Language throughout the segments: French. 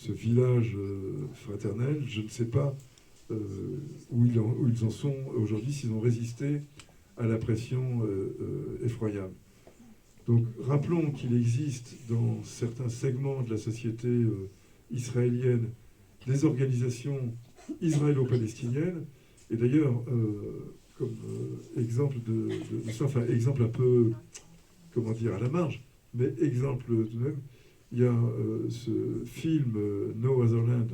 ce village fraternel, je ne sais pas où ils en sont aujourd'hui, s'ils ont résisté à la pression effroyable. Donc rappelons qu'il existe dans certains segments de la société israélienne des organisations israélo-palestiniennes, et d'ailleurs, comme exemple de ça, enfin exemple un peu, comment dire, à la marge, mais exemple tout de même, il y a ce film No Other Land,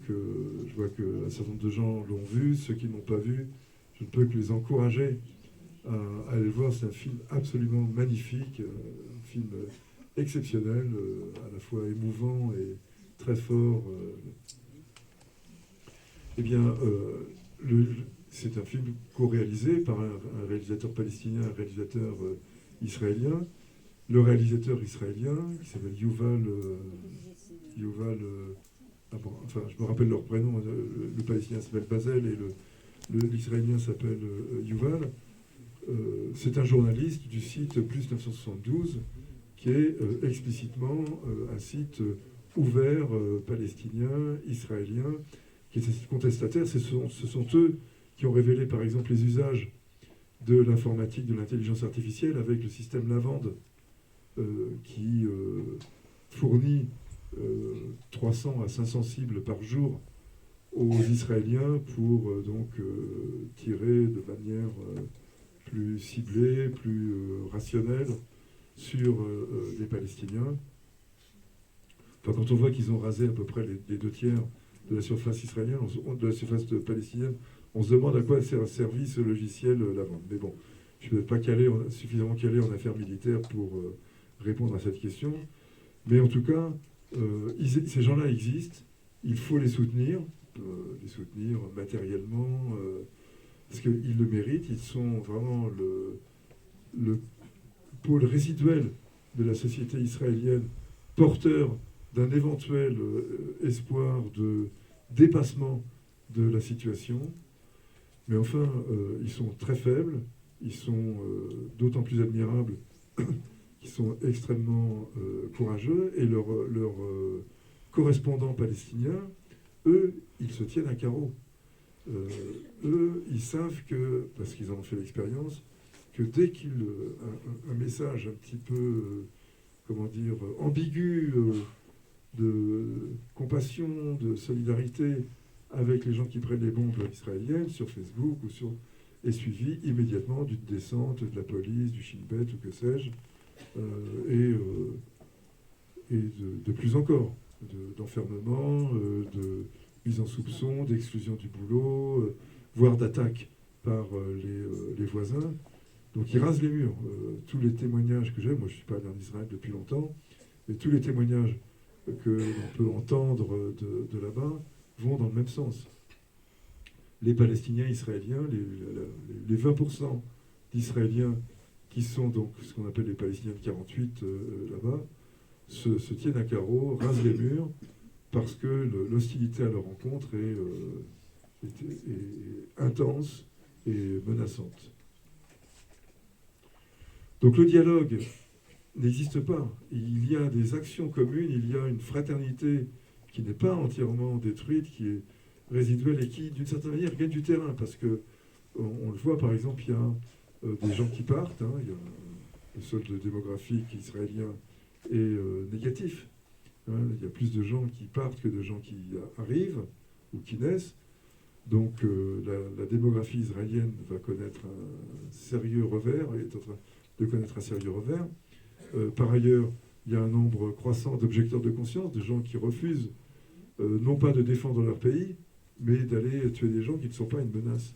que je vois qu'un certain nombre de gens l'ont vu. Ceux qui ne l'ont pas vu, je ne peux que les encourager à aller le voir. C'est un film absolument magnifique, un film exceptionnel, à la fois émouvant et très fort. Eh bien, c'est un film co-réalisé par un réalisateur palestinien, un réalisateur israélien. Le réalisateur israélien, qui s'appelle Yuval, enfin, je me rappelle leur prénom, le palestinien s'appelle Basel et l'israélien s'appelle Yuval. C'est un journaliste du site Plus 972, qui est explicitement un site ouvert palestinien, israélien, qui est un site contestataire. Ce sont eux qui ont révélé, par exemple, les usages de l'informatique, de l'intelligence artificielle avec le système Lavande, qui fournit 300 à 500 cibles par jour aux Israéliens pour tirer de manière plus ciblée, plus rationnelle sur les Palestiniens. Enfin, quand on voit qu'ils ont rasé à peu près les 2 tiers de la surface israélienne, de la surface palestinienne, on se demande à quoi sert un service logiciel Lavande. Mais bon, je ne suis peut-être pas suffisamment calé en affaires militaires pour répondre à cette question. Mais en tout cas, ces gens-là existent. Il faut les soutenir matériellement, parce qu'ils le méritent. Ils sont vraiment le pôle résiduel de la société israélienne, porteur d'un éventuel espoir de dépassement de la situation. Mais enfin, ils sont très faibles. Ils sont d'autant plus admirables qu'ils sont extrêmement courageux. Et leurs correspondants palestiniens, eux, ils se tiennent à carreau. Eux, ils savent que, parce qu'ils en ont fait l'expérience, que dès un message un petit peu, ambigu, de compassion, de solidarité avec les gens qui prennent les bombes israéliennes sur Facebook est suivi immédiatement d'une descente de la police, du Shin Bet ou que sais-je, et de plus encore, d'enfermement, de mise en soupçon, d'exclusion du boulot, voire d'attaque par les voisins. Donc ils rasent les murs. Tous les témoignages que j'ai, moi je ne suis pas allé en Israël depuis longtemps, mais tous les témoignages que l'on peut entendre de là-bas vont dans le même sens. Les Palestiniens israéliens, les 20% d'Israéliens qui sont donc ce qu'on appelle les Palestiniens de 48 là-bas, se tiennent à carreau, rasent les murs, parce que l'hostilité à leur rencontre est intense et menaçante. Donc le dialogue n'existe pas. Il y a des actions communes, il y a une fraternité qui n'est pas entièrement détruite, qui est résiduelle et qui, d'une certaine manière, gagne du terrain. Parce que on le voit, par exemple, il y a des gens qui partent. Il y a le solde démographique israélien est négatif. Il y a plus de gens qui partent que de gens qui arrivent ou qui naissent. Donc la démographie israélienne va connaître un sérieux revers, est en train de connaître un sérieux revers. Par ailleurs, il y a un nombre croissant d'objecteurs de conscience, de gens qui refusent non pas de défendre leur pays, mais d'aller tuer des gens qui ne sont pas une menace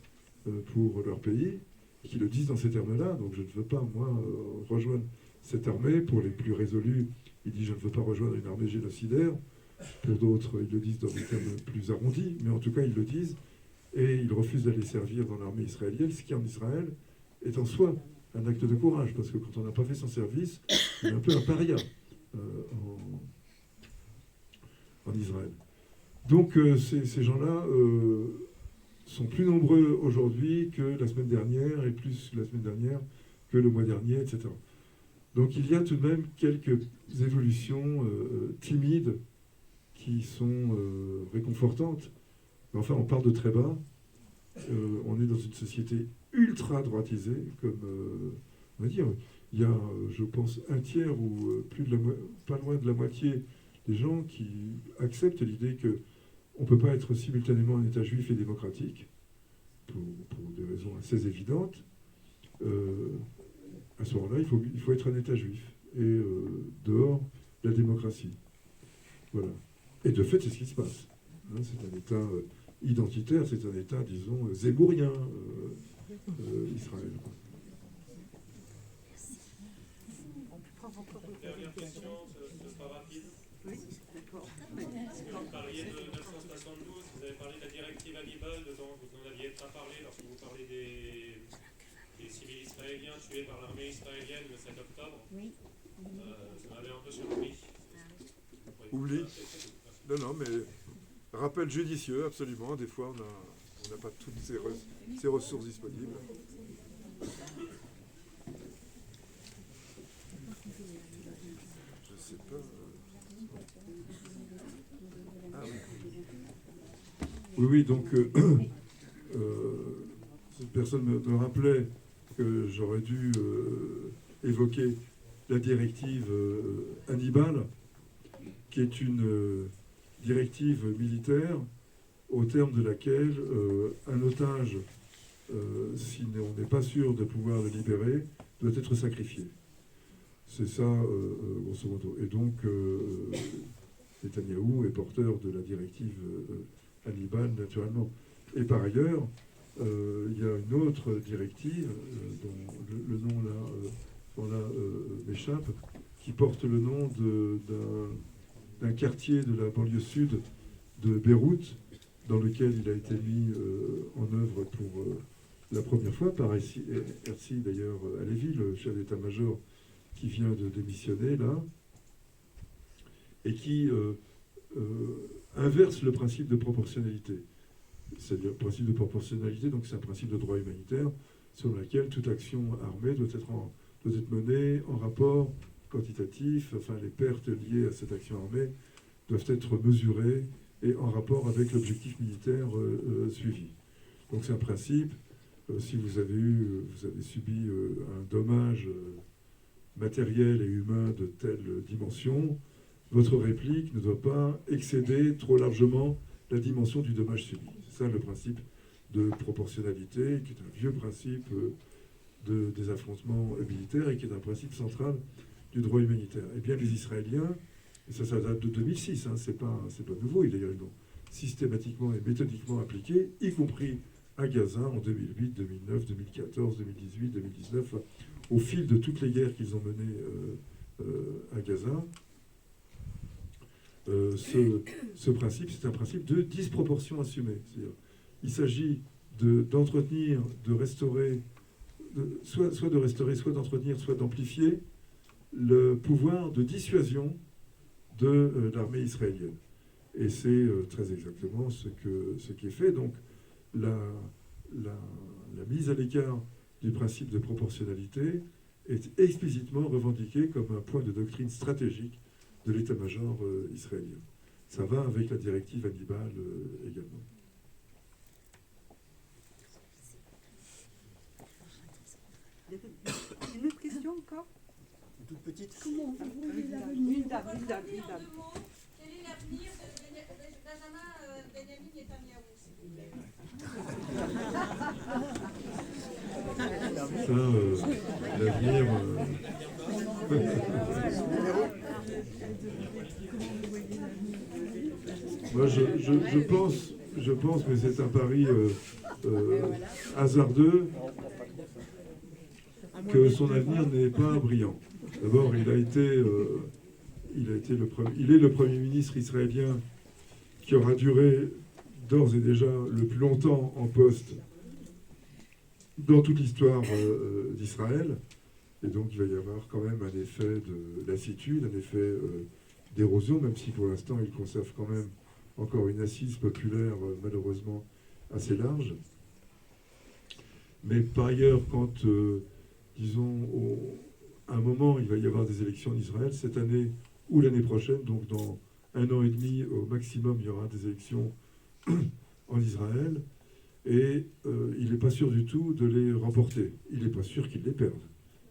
pour leur pays, qui le disent dans ces termes-là. Donc je ne veux pas, moi, rejoindre cette armée. Pour les plus résolus, il dit « je ne veux pas rejoindre une armée génocidaire ». Pour d'autres, ils le disent dans des termes plus arrondis, mais en tout cas, ils le disent. Et ils refusent d'aller servir dans l'armée israélienne, ce qui en Israël est en soi un acte de courage, parce que quand on n'a pas fait son service, on est un peu un paria en Israël. Donc ces gens-là sont plus nombreux aujourd'hui que la semaine dernière, et plus la semaine dernière que le mois dernier, etc. Donc il y a tout de même quelques évolutions timides qui sont réconfortantes. Mais enfin, on part de très bas. On est dans une société ultra droitisée, comme on va dire. Il y a, je pense, un tiers ou pas loin de la moitié des gens qui acceptent l'idée qu'on ne peut pas être simultanément un État juif et démocratique, pour des raisons assez évidentes. À ce moment-là, il faut être un État juif. Et dehors, la démocratie. Voilà. Et de fait, c'est ce qui se passe. Hein, c'est un État identitaire, c'est un État, disons, zébourien, Israël. Dernière question, ce sera rapide. Oui, d'accord. Vous parliez de 972, vous avez parlé de la directive Hannibal, dont vous n'en aviez pas parlé lorsque vous parlez des civils israéliens tués par l'armée israélienne le 7 octobre. Oui. Ça m'avait un peu surpris. Oublie. Non, mais rappel judicieux, absolument. Des fois, on n'a pas toutes ces ressources disponibles. Je sais pas. Ah oui. Oui, donc cette personne me rappelait que j'aurais dû évoquer la directive Hannibal, qui est une directive militaire au terme de laquelle un otage, si on n'est pas sûr de pouvoir le libérer, doit être sacrifié. C'est ça, grosso modo. Et donc, Netanyahou est porteur de la directive Hannibal, naturellement. Et par ailleurs, il y a une autre directive, dont le nom là, m'échappe, qui porte le nom d'un quartier de la banlieue sud de Beyrouth, dans lequel il a été mis en œuvre pour la première fois par Herzi, d'ailleurs, Halevi, le chef d'état-major qui vient de démissionner là, et qui inverse le principe de proportionnalité. C'est-à-dire le principe de proportionnalité, donc c'est un principe de droit humanitaire sur lequel toute action armée doit être menée en rapport quantitatif, enfin les pertes liées à cette action armée doivent être mesurées et en rapport avec l'objectif militaire suivi. Donc c'est un principe, si vous avez subi un dommage matériel et humain de telle dimension, votre réplique ne doit pas excéder trop largement la dimension du dommage subi. C'est ça le principe de proportionnalité, qui est un vieux principe des affrontements militaires et qui est un principe central du droit humanitaire. Eh bien, les Israéliens, et ça date de 2006, hein, c'est pas nouveau, ils l'ont systématiquement et méthodiquement appliqué, y compris à Gaza en 2008, 2009, 2014, 2018, 2019, au fil de toutes les guerres qu'ils ont menées à Gaza. Ce principe, c'est un principe de disproportion assumée. C'est-à-dire, il s'agit d'entretenir, de restaurer, soit de restaurer, soit d'entretenir, soit d'amplifier le pouvoir de dissuasion de l'armée israélienne. Et c'est très exactement ce qui est fait. Donc, la mise à l'écart du principe de proportionnalité est explicitement revendiquée comme un point de doctrine stratégique de l'état-major israélien. Ça va avec la directive Hannibal également. Une autre question encore? Toute petite. Comment vous voulez l'avenir? Une dame. Quel est l'avenir de Benjamin Benjamin Netanyahou, s'il vous plaît? Ça, l'avenir... Moi, je pense, mais c'est un pari hasardeux, que son avenir n'est pas brillant. D'abord, il est le Premier ministre israélien qui aura duré d'ores et déjà le plus longtemps en poste dans toute l'histoire d'Israël. Et donc, il va y avoir quand même un effet de lassitude, un effet d'érosion, même si pour l'instant, il conserve quand même encore une assise populaire malheureusement assez large. Mais par ailleurs, quand, disons, à un moment, il va y avoir des élections en Israël, cette année ou l'année prochaine, donc dans 1 an et demi au maximum, il y aura des élections en Israël. Et il n'est pas sûr du tout de les remporter. Il n'est pas sûr qu'il les perde,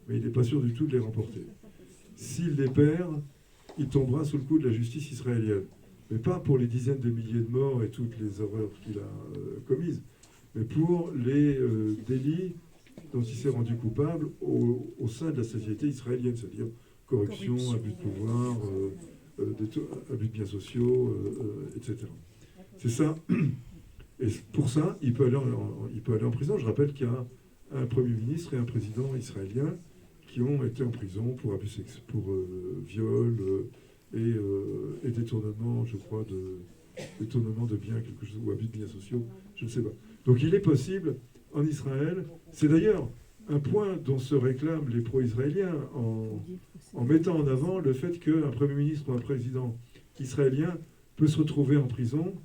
mais il n'est pas sûr du tout de les remporter. S'il les perd, il tombera sous le coup de la justice israélienne. Mais pas pour les dizaines de milliers de morts et toutes les horreurs qu'il a commises, mais pour les délits dont il s'est rendu coupable au sein de la société israélienne, c'est-à-dire corruption, abus de pouvoir, abus de biens sociaux, etc. C'est ça. Et pour ça, il peut aller en prison. Je rappelle qu'il y a un Premier ministre et un président israélien qui ont été en prison pour viol et détournement, je crois, détournement de biens, quelque chose, ou abus de biens sociaux, je ne sais pas. Donc il est possible en Israël, c'est d'ailleurs un point dont se réclament les pro-israéliens en mettant en avant le fait qu'un Premier ministre ou un président israélien peut se retrouver en prison,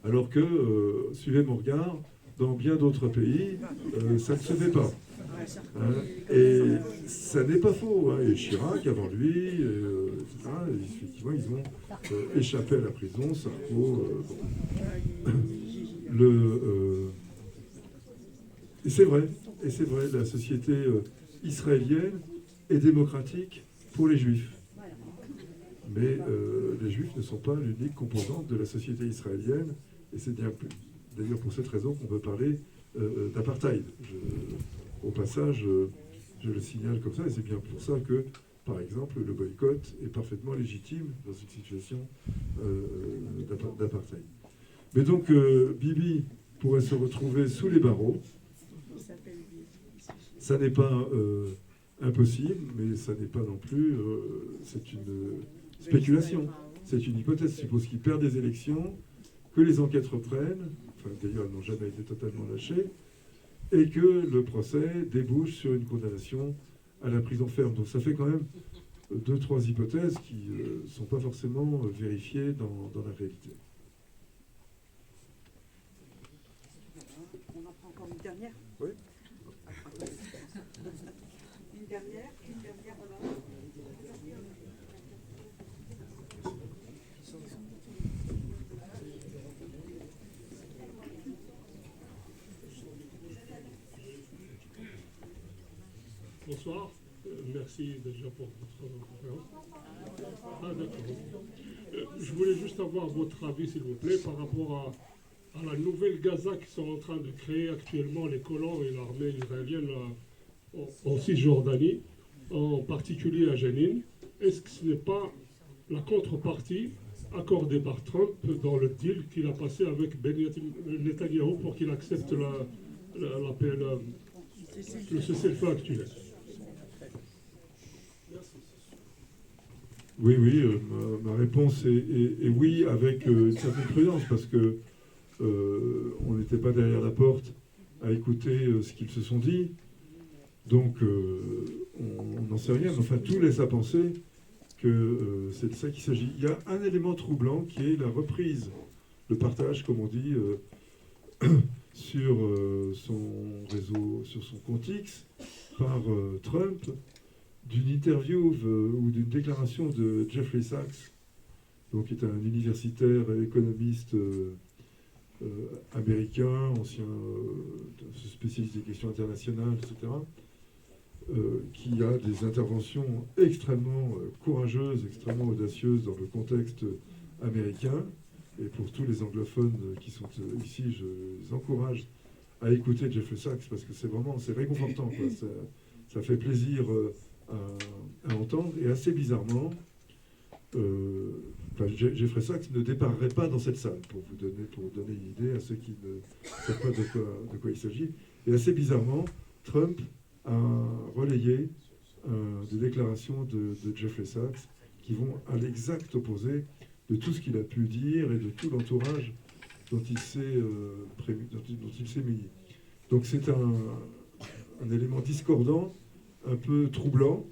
alors que, suivez mon regard, dans bien d'autres pays, ça ne se fait pas. Hein, et ça n'est pas faux. Hein, et Chirac, avant lui, etc., effectivement, ils ont échappé à la prison. Sarko, et c'est vrai, la société israélienne est démocratique pour les Juifs. Mais les Juifs ne sont pas l'unique composante de la société israélienne. Et c'est bien plus. D'ailleurs, pour cette raison qu'on peut parler d'apartheid. Au passage, je le signale comme ça, et c'est bien pour ça que, par exemple, le boycott est parfaitement légitime dans une situation d'apartheid. Mais donc, Bibi pourrait se retrouver sous les barreaux. Ça n'est pas impossible, mais ça n'est pas non plus... c'est une spéculation. C'est une hypothèse. Je suppose qu'il perd des élections, que les enquêtes reprennent, enfin d'ailleurs elles n'ont jamais été totalement lâchées, et que le procès débouche sur une condamnation à la prison ferme. Donc ça fait quand même 2-3 hypothèses qui ne sont pas forcément vérifiées dans la réalité. On en prend encore une dernière. Oui. Une dernière, voilà. Bonsoir, merci déjà pour votre conférence. Ah d'accord. Je voulais juste avoir votre avis, s'il vous plaît, par rapport à la nouvelle Gaza qui sont en train de créer actuellement les colons et l'armée israélienne en Cisjordanie, en particulier à Jenin. Est-ce que ce n'est pas la contrepartie accordée par Trump dans le deal qu'il a passé avec Netanyahou pour qu'il accepte le cessez-le-feu actuel? Oui, ma réponse est oui, avec une certaine prudence, parce que on n'était pas derrière la porte à écouter ce qu'ils se sont dit. Donc, on n'en sait rien. Mais enfin, tout laisse à penser que c'est de ça qu'il s'agit. Il y a un élément troublant qui est la reprise, le partage, comme on dit, sur son réseau, sur son compte X, par Trump, d'une interview ou d'une déclaration de Jeffrey Sachs, donc, qui est un universitaire et économiste américain, ancien spécialiste des questions internationales, etc., qui a des interventions extrêmement courageuses, extrêmement audacieuses dans le contexte américain. Et pour tous les anglophones qui sont ici, je les encourage à écouter Jeffrey Sachs, parce que c'est réconfortant, quoi. Ça fait plaisir à entendre. Et assez bizarrement, Jeffrey Sachs ne déparerait pas dans cette salle, pour donner une idée à ceux qui ne savent pas de quoi il s'agit. Et assez bizarrement, Trump a relayé des déclarations de Jeffrey Sachs qui vont à l'exact opposé de tout ce qu'il a pu dire et de tout l'entourage dont il s'est muni. Donc c'est un élément discordant, un peu troublant,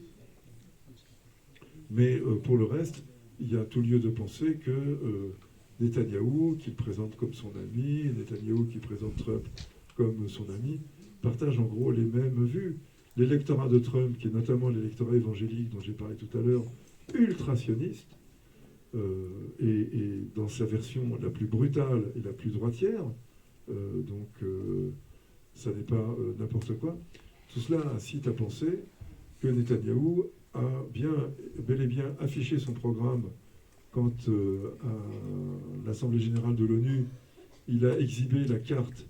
mais pour le reste, il y a tout lieu de penser que Netanyahou, qu'il présente comme son ami, Netanyahou qui présente Trump comme son ami, partagent en gros les mêmes vues. L'électorat de Trump, qui est notamment l'électorat évangélique dont j'ai parlé tout à l'heure, ultra-sioniste, et dans sa version la plus brutale et la plus droitière, ça n'est pas n'importe quoi. Tout cela incite à penser que Netanyahou a bel et bien affiché son programme quand à l'Assemblée générale de l'ONU, il a exhibé la carte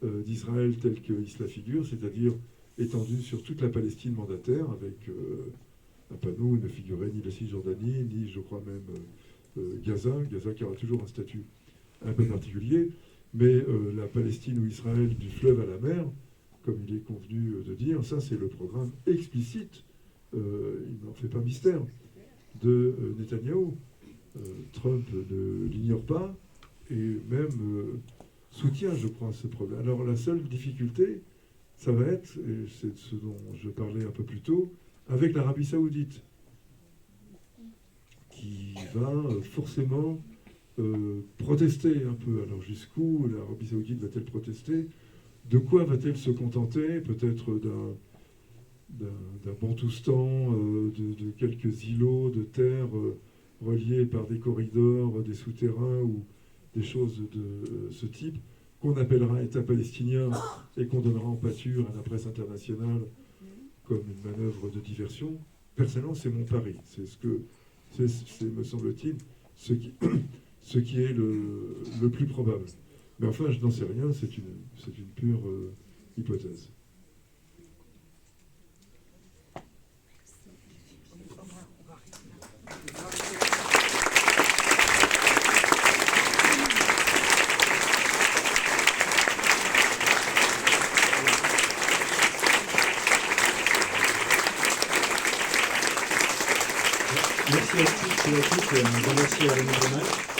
d'Israël telle qu'il se la figure, c'est-à-dire étendue sur toute la Palestine mandataire, avec un panneau où ne figurait ni la Cisjordanie, ni, je crois même, Gaza qui aura toujours un statut un peu particulier, mais la Palestine ou Israël du fleuve à la mer, comme il est convenu de dire, ça c'est le programme explicite, il n'en fait pas mystère, de Netanyahou. Trump ne l'ignore pas et même soutient, je crois, ce programme. Alors la seule difficulté, ça va être, et c'est ce dont je parlais un peu plus tôt, avec l'Arabie Saoudite, qui va forcément protester un peu. Alors jusqu'où l'Arabie Saoudite va-t-elle protester? De quoi va-t-elle se contenter? Peut-être d'un Bantoustan, de quelques îlots de terre reliés par des corridors, des souterrains ou des choses de ce type, qu'on appellera État palestinien et qu'on donnera en pâture à la presse internationale comme une manœuvre de diversion. Personnellement, c'est mon pari. C'est, me semble-t-il, ce qui est le plus probable. Mais enfin, je n'en sais rien, c'est une pure hypothèse. Merci à tous et à toutes. Merci à René Donald.